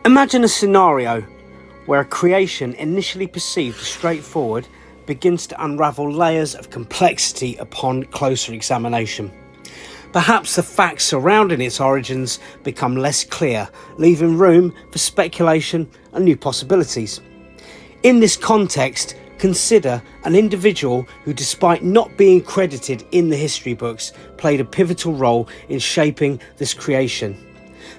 Imagine a scenario where a creation initially perceived as straightforward begins to unravel layers of complexity upon closer examination. Perhaps the facts surrounding its origins become less clear, leaving room for speculation and new possibilities. In this context, consider an individual who, despite not being credited in the history books, played a pivotal role in shaping this creation.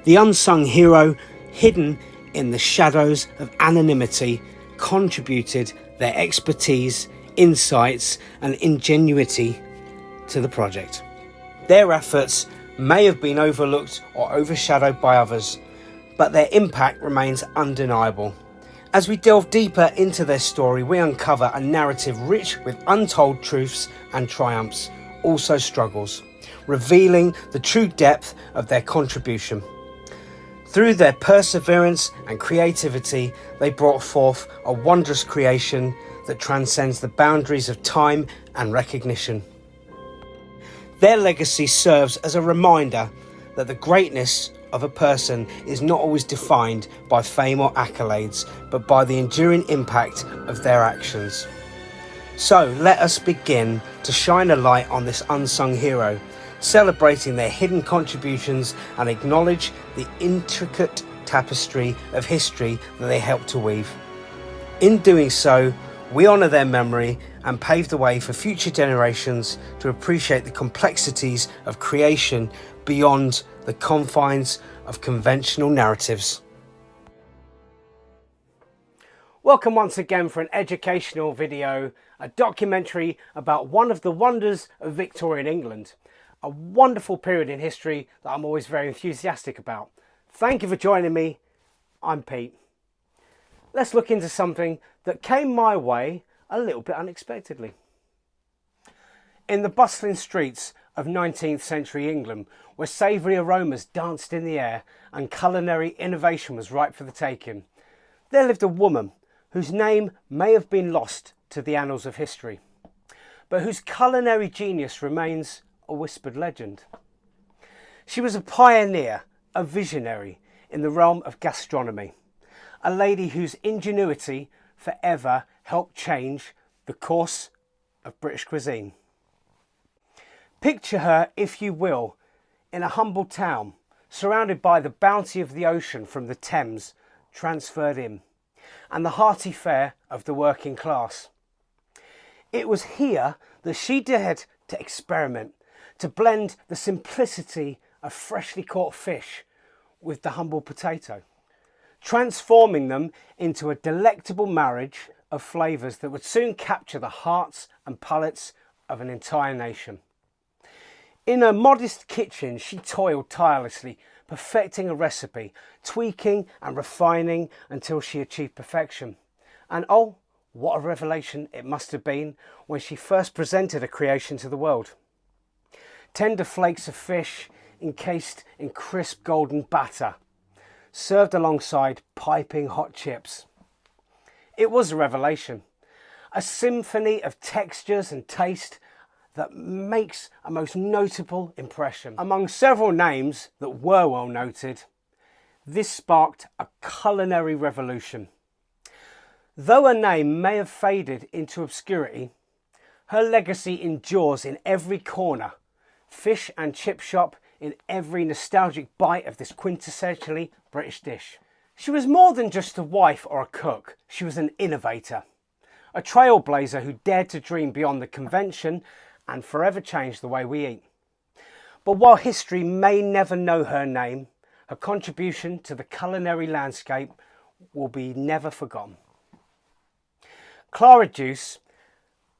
The unsung hero, hidden in the shadows of anonymity, contributed their expertise, insights and ingenuity to the project. Their efforts may have been overlooked or overshadowed by others, but their impact remains undeniable. As we delve deeper into their story, we uncover a narrative rich with untold truths and triumphs, also struggles, revealing the true depth of their contribution. Through their perseverance and creativity, they brought forth a wondrous creation that transcends the boundaries of time and recognition. Their legacy serves as a reminder that the greatness of a person is not always defined by fame or accolades, but by the enduring impact of their actions. So let us begin to shine a light on this unsung hero, celebrating their hidden contributions and acknowledge the intricate tapestry of history that they helped to weave. In doing so, we honour their memory and pave the way for future generations to appreciate the complexities of creation beyond the confines of conventional narratives. Welcome once again for an educational video, a documentary about one of the wonders of Victorian England, a wonderful period in history that I'm always very enthusiastic about. Thank you for joining me. I'm Pete. Let's look into something that came my way a little bit unexpectedly. In the bustling streets of 19th century England, where savoury aromas danced in the air and culinary innovation was ripe for the taking, there lived a woman whose name may have been lost to the annals of history, but whose culinary genius remains a whispered legend. She was a pioneer, a visionary in the realm of gastronomy, a lady whose ingenuity forever helped change the course of British cuisine. Picture her, if you will, in a humble town, surrounded by the bounty of the ocean from the Thames transferred in, and the hearty fare of the working class. It was here that she dared to experiment, to blend the simplicity of freshly caught fish with the humble potato, transforming them into a delectable marriage of flavours that would soon capture the hearts and palates of an entire nation. In her modest kitchen, she toiled tirelessly, perfecting a recipe, tweaking and refining until she achieved perfection. And oh, what a revelation it must have been when she first presented a creation to the world. Tender flakes of fish encased in crisp golden batter, served alongside piping hot chips. It was a revelation, a symphony of textures and taste that makes a most notable impression. Among several names that were well noted, this sparked a culinary revolution. Though her name may have faded into obscurity, her legacy endures in every corner, fish and chip shop, in every nostalgic bite of this quintessentially British dish. She was more than just a wife or a cook. She was an innovator, a trailblazer who dared to dream beyond the convention and forever changed the way we eat. But while history may never know her name, her contribution to the culinary landscape will be never forgotten. Clara Duce,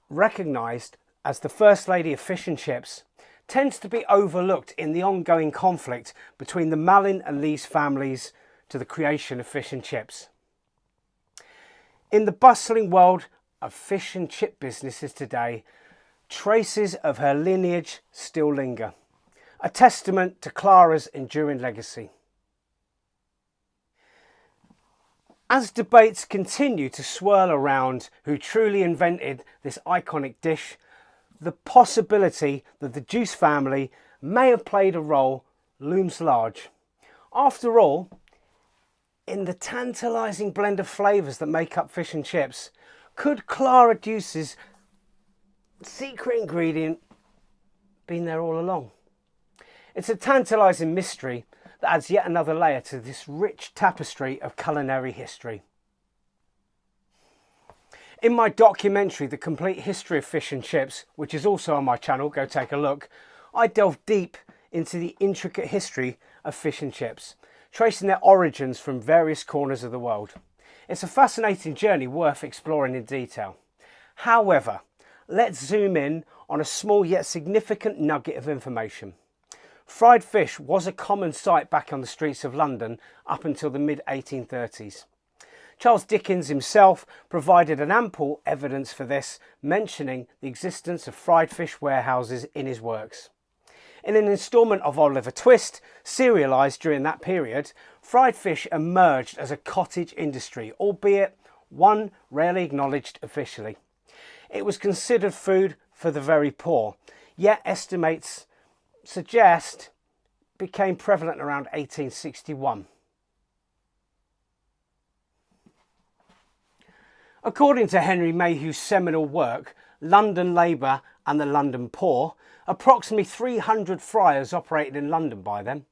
recognised as the First Lady of Fish and Chips, tends to be overlooked in the ongoing conflict between the Malin and Lees families to the creation of fish and chips. In the bustling world of fish and chip businesses today, traces of her lineage still linger, a testament to Clara's enduring legacy. As debates continue to swirl around who truly invented this iconic dish, the possibility that the Deuce family may have played a role looms large. After all, In the tantalising blend of flavours that make up fish and chips, could Clara Duce's secret ingredient been there all along? It's a tantalising mystery that adds yet another layer to this rich tapestry of culinary history. In my documentary, The Complete History of Fish and Chips, which is also on my channel, go take a look, I delve deep into the intricate history of fish and chips, tracing their origins from various corners of the world. It's a fascinating journey worth exploring in detail. However, let's zoom in on a small yet significant nugget of information. Fried fish was a common sight back on the streets of London up until the mid-1830s. Charles Dickens himself provided an ample evidence for this, mentioning the existence of fried fish warehouses in his works. In an instalment of Oliver Twist, serialised during that period, fried fish emerged as a cottage industry, albeit one rarely acknowledged officially. It was considered food for the very poor, yet estimates suggest became prevalent around 1861. According to Henry Mayhew's seminal work, London Labour and the London Poor, approximately 300 friars operated in London by then.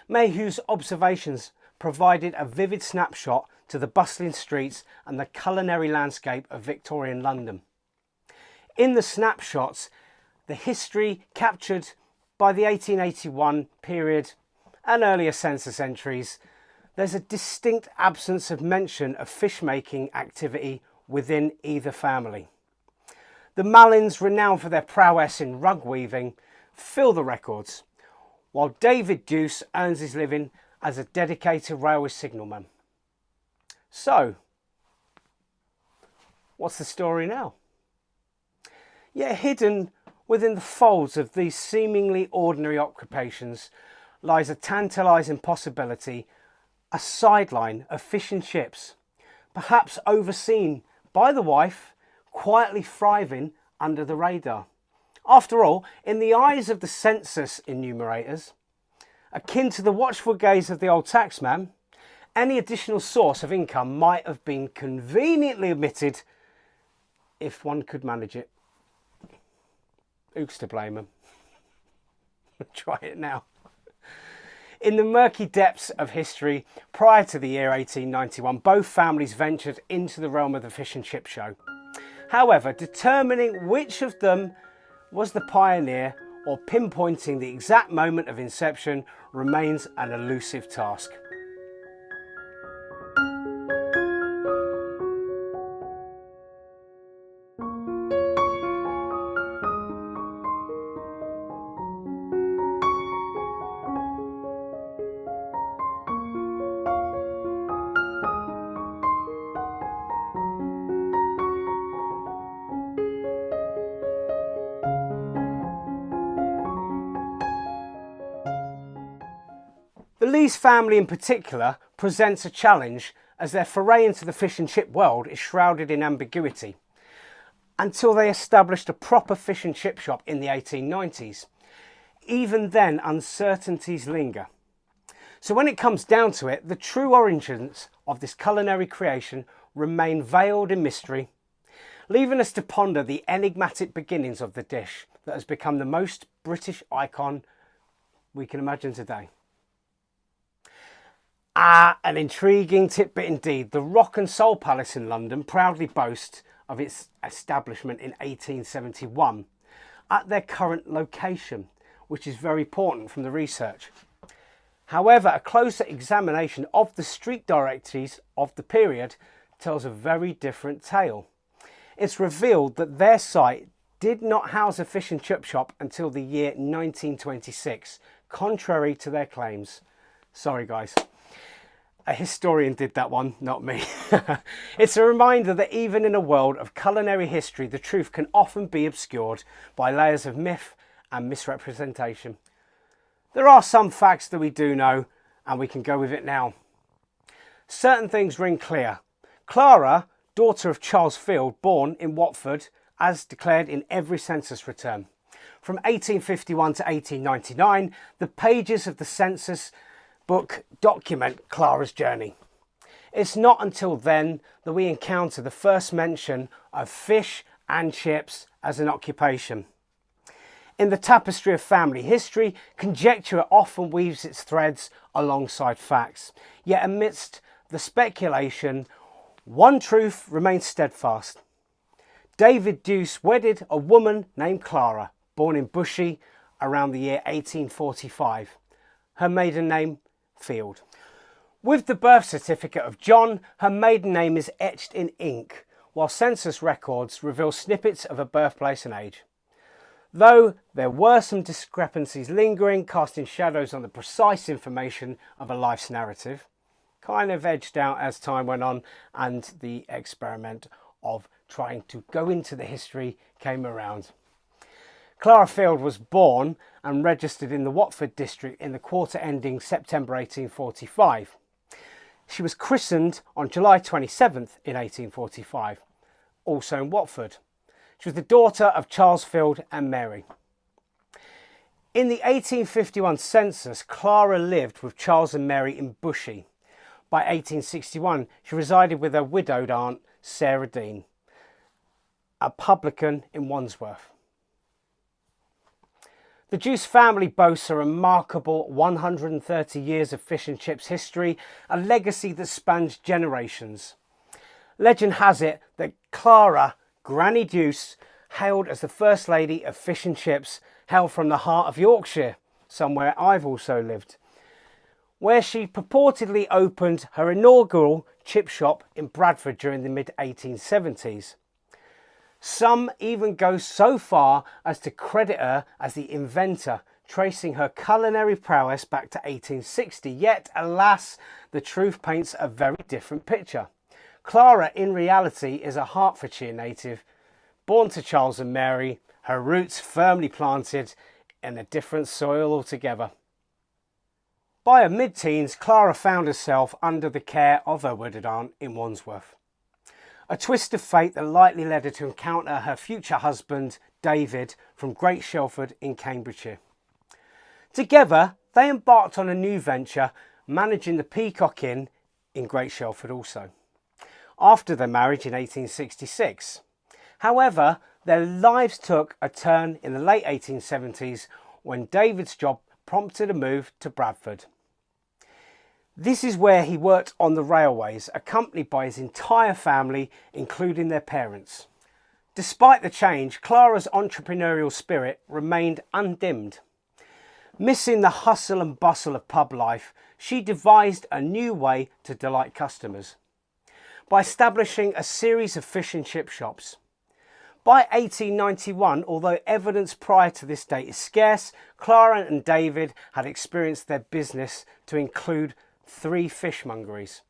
Mayhew's observations provided a vivid snapshot to the bustling streets and the culinary landscape of Victorian London. In the snapshots, the history captured by the 1881 period and earlier census entries, there's a distinct absence of mention of fish-making activity within either family. The Malins, renowned for their prowess in rug weaving, fill the records, while David Deuce earns his living as a dedicated railway signalman. So, what's the story now? Yet hidden within the folds of these seemingly ordinary occupations lies a tantalising possibility, a sideline of fish and chips, perhaps overseen by the wife, quietly thriving under the radar. After all, in the eyes of the census enumerators, akin to the watchful gaze of the old taxman, any additional source of income might have been conveniently omitted if one could manage it. Who's to blame them? Try it now. In the murky depths of history, prior to the year 1891, both families ventured into the realm of the fish and chip show. However, determining which of them was the pioneer or pinpointing the exact moment of inception remains an elusive task. The Lees family in particular presents a challenge as their foray into the fish and chip world is shrouded in ambiguity until they established a proper fish and chip shop in the 1890s. Even then, uncertainties linger. So when it comes down to it, the true origins of this culinary creation remain veiled in mystery, leaving us to ponder the enigmatic beginnings of the dish that has become the most British icon we can imagine today. An intriguing tidbit indeed. The Rock and Soul Palace in London proudly boasts of its establishment in 1871 at their current location, which is very important from the research. However, a closer examination of the street directories of the period tells a very different tale. It's revealed that their site did not house a fish and chip shop until the year 1926, contrary to their claims. Sorry guys. A historian did that one, not me. It's a reminder that even in a world of culinary history, the truth can often be obscured by layers of myth and misrepresentation. There are some facts that we do know, and we can go with it now. Certain things ring clear. Clara, daughter of Charles Field, born in Watford, as declared in every census return. From 1851 to 1899, the pages of the census book document Clara's journey. It's not until then that we encounter the first mention of fish and chips as an occupation. In the tapestry of family history, conjecture often weaves its threads alongside facts. Yet amidst the speculation, one truth remains steadfast. David Deuce wedded a woman named Clara, born in Bushey around the year 1845. Her maiden name, Field. With the birth certificate of John, her maiden name is etched in ink, while census records reveal snippets of her birthplace and age. Though there were some discrepancies lingering, casting shadows on the precise information of her life's narrative, kind of edged out as time went on and the experiment of trying to go into the history came around. Clara Field was born and registered in the Watford district in the quarter ending September 1845. She was christened on July 27th in 1845, also in Watford. She was the daughter of Charles Field and Mary. In the 1851 census, Clara lived with Charles and Mary in Bushey. By 1861, she resided with her widowed aunt, Sarah Dean, a publican in Wandsworth. The Deuce family boasts a remarkable 130 years of fish and chips history, a legacy that spans generations. Legend has it that Clara, Granny Deuce, hailed as the first lady of fish and chips, hailed from the heart of Yorkshire, somewhere I've also lived, where she purportedly opened her inaugural chip shop in Bradford during the mid-1870s. Some even go so far as to credit her as the inventor, tracing her culinary prowess back to 1860. Yet, alas, the truth paints a very different picture. Clara, in reality, is a Hertfordshire native, born to Charles and Mary, her roots firmly planted in a different soil altogether. By her mid-teens, Clara found herself under the care of her widowed aunt in Wandsworth. A twist of fate that likely led her to encounter her future husband, David, from Great Shelford in Cambridgeshire. Together, they embarked on a new venture, managing the Peacock Inn in Great Shelford also, after their marriage in 1866. However, their lives took a turn in the late 1870s when David's job prompted a move to Bradford. This is where he worked on the railways, accompanied by his entire family, including their parents. Despite the change, Clara's entrepreneurial spirit remained undimmed. Missing the hustle and bustle of pub life, she devised a new way to delight customers by establishing a series of fish and chip shops. By 1891, although evidence prior to this date is scarce, Clara and David had experienced their business to include 3 fishmongeries,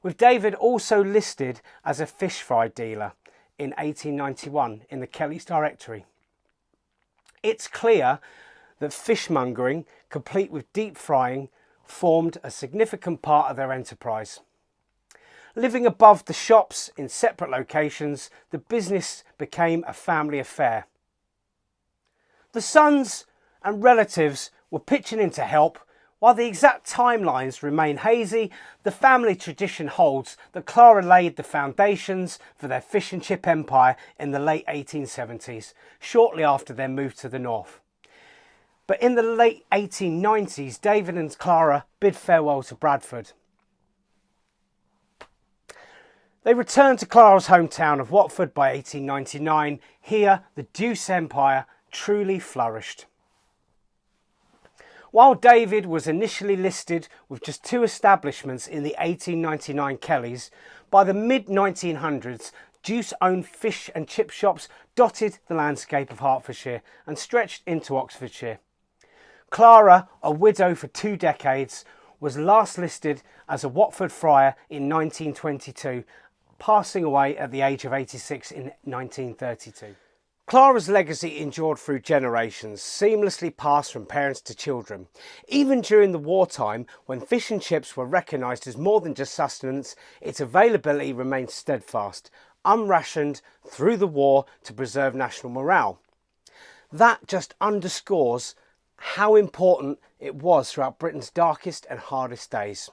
with David also listed as a fish fry dealer in 1891 in the Kelly's Directory. It's clear that fishmongering, complete with deep frying, formed a significant part of their enterprise. Living above the shops in separate locations, the business became a family affair. The sons and relatives were pitching in to help. While the exact timelines remain hazy, the family tradition holds that Clara laid the foundations for their fish and chip empire in the late 1870s, shortly after their move to the north. But in the late 1890s, David and Clara bid farewell to Bradford. They returned to Clara's hometown of Watford by 1899. Here, the Deuce Empire truly flourished. While David was initially listed with just 2 establishments in the 1899 Kellys, by the mid-1900s, Deuce-owned fish and chip shops dotted the landscape of Hertfordshire and stretched into Oxfordshire. Clara, a widow for 2 decades, was last listed as a Watford friar in 1922, passing away at the age of 86 in 1932. Clara's legacy endured through generations, seamlessly passed from parents to children. Even during the wartime, when fish and chips were recognised as more than just sustenance, its availability remained steadfast, unrationed through the war to preserve national morale. That just underscores how important it was throughout Britain's darkest and hardest days.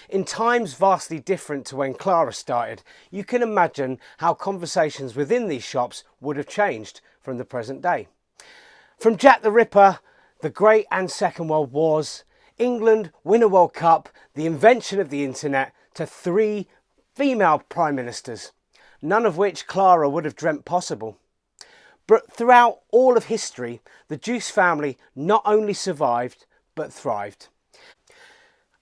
In times vastly different to when Clara started, you can imagine how conversations within these shops would have changed from the present day. From Jack the Ripper, the Great and Second World Wars, England win a World Cup, the invention of the internet, to 3 female prime ministers, none of which Clara would have dreamt possible. But throughout all of history, the Deuce family not only survived, but thrived.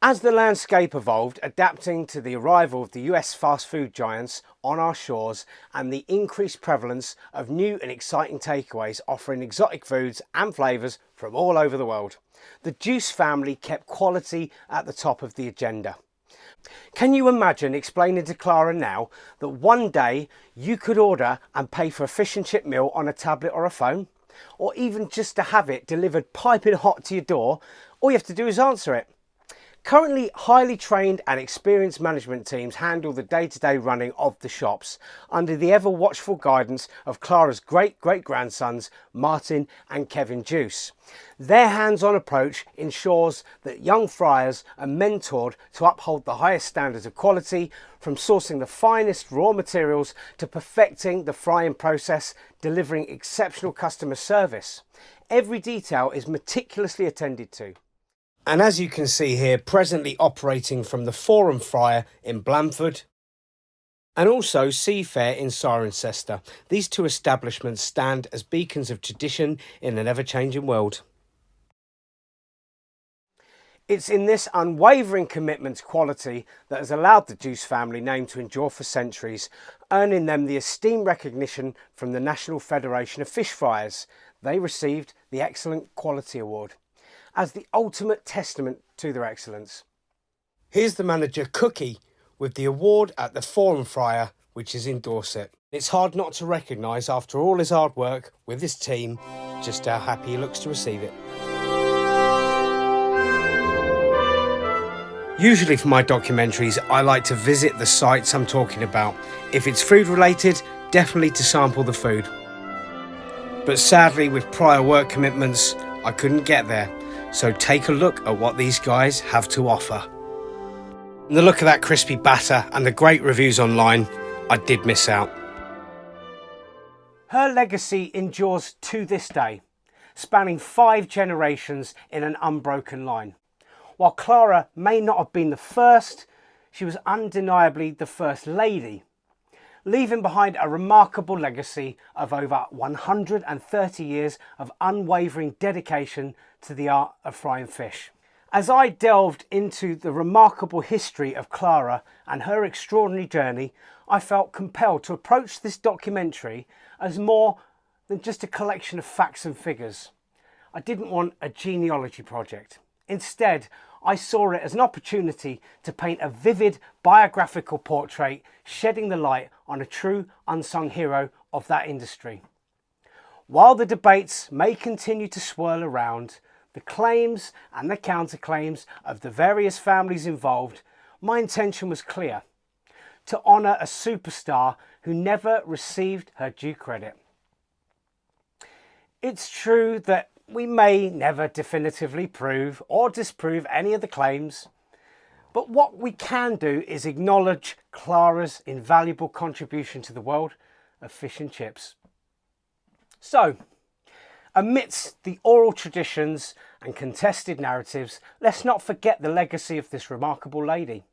As the landscape evolved, adapting to the arrival of the US fast food giants on our shores and the increased prevalence of new and exciting takeaways offering exotic foods and flavours from all over the world, the Deuce family kept quality at the top of the agenda. Can you imagine explaining to Clara now that one day you could order and pay for a fish and chip meal on a tablet or a phone? Or even just to have it delivered piping hot to your door, all you have to do is answer it. Currently, highly trained and experienced management teams handle the day-to-day running of the shops under the ever-watchful guidance of Clara's great-great-grandsons, Martin and Kevin Deuce. Their hands-on approach ensures that young friars are mentored to uphold the highest standards of quality, from sourcing the finest raw materials to perfecting the frying process, delivering exceptional customer service. Every detail is meticulously attended to. And as you can see here, presently operating from the Forum Fryer in Blandford and also Seafair in Cirencester. These 2 establishments stand as beacons of tradition in an ever-changing world. It's in this unwavering commitment to quality that has allowed the Deuce family name to endure for centuries, earning them the esteemed recognition from the National Federation of Fish Fryers. They received the Excellent Quality Award as the ultimate testament to their excellence. Here's the manager, Cookie, with the award at the Forum Fryer, which is in Dorset. It's hard not to recognise, after all his hard work with his team, just how happy he looks to receive it. Usually for my documentaries, I like to visit the sites I'm talking about. If it's food related, definitely to sample the food. But sadly, with prior work commitments, I couldn't get there. So take a look at what these guys have to offer. And the look of that crispy batter and the great reviews online, I did miss out. Her legacy endures to this day, spanning 5 generations in an unbroken line. While Clara may not have been the first, she was undeniably the first lady, leaving behind a remarkable legacy of over 130 years of unwavering dedication to the art of frying fish. As I delved into the remarkable history of Clara and her extraordinary journey, I felt compelled to approach this documentary as more than just a collection of facts and figures. I didn't want a genealogy project. Instead, I saw it as an opportunity to paint a vivid biographical portrait, shedding the light on a true unsung hero of that industry. While the debates may continue to swirl around, the claims and the counterclaims of the various families involved, my intention was clear: to honour a superstar who never received her due credit. It's true that we may never definitively prove or disprove any of the claims, but what we can do is acknowledge Clara's invaluable contribution to the world of fish and chips. So, amidst the oral traditions and contested narratives, let's not forget the legacy of this remarkable lady.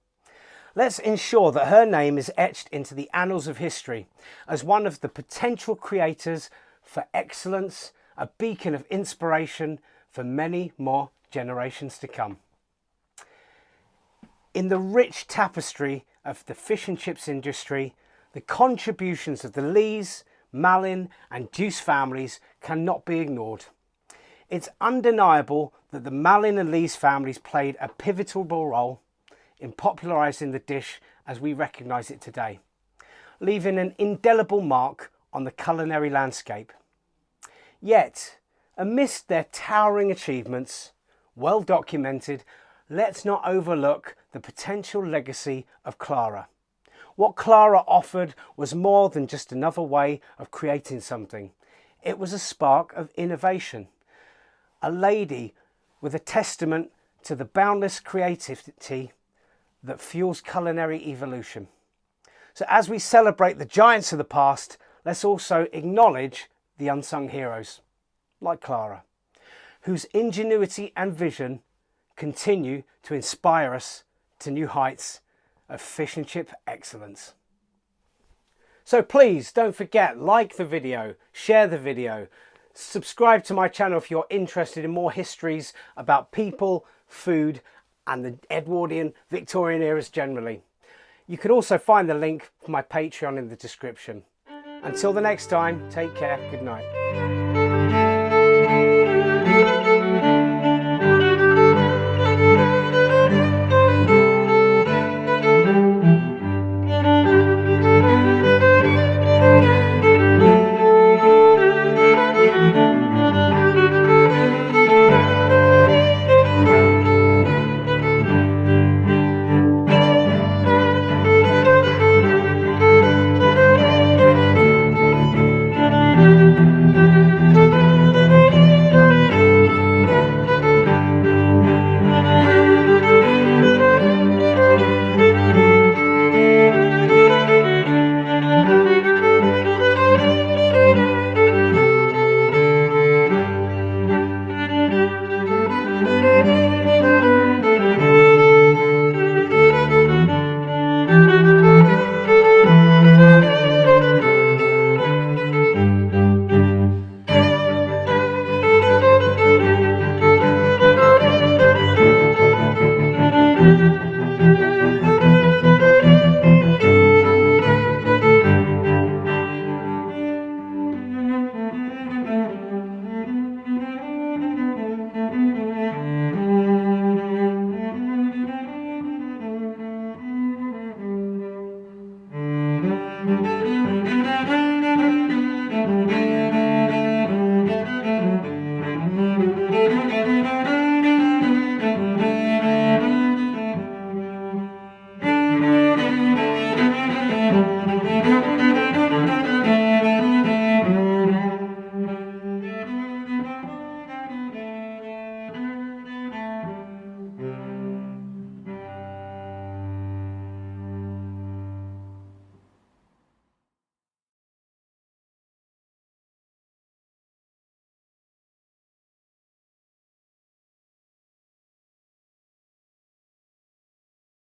Let's ensure that her name is etched into the annals of history as one of the potential creators for excellence, a beacon of inspiration for many more generations to come. In the rich tapestry of the fish and chips industry, the contributions of the Lees, Malin and Deuce families cannot be ignored. It's undeniable that the Malin and Lees families played a pivotal role in popularising the dish as we recognise it today, leaving an indelible mark on the culinary landscape. Yet, amidst their towering achievements, well documented, let's not overlook the potential legacy of Clara. What Clara offered was more than just another way of creating something. It was a spark of innovation. A lady with a testament to the boundless creativity that fuels culinary evolution. So as we celebrate the giants of the past, let's also acknowledge the unsung heroes, like Clara, whose ingenuity and vision continue to inspire us to new heights of fish and chip excellence. So please don't forget, like the video, share the video, subscribe to my channel if you're interested in more histories about people, food and the Edwardian Victorian eras generally. You can also find the link for my Patreon in the description. Until the next time, take care, good night.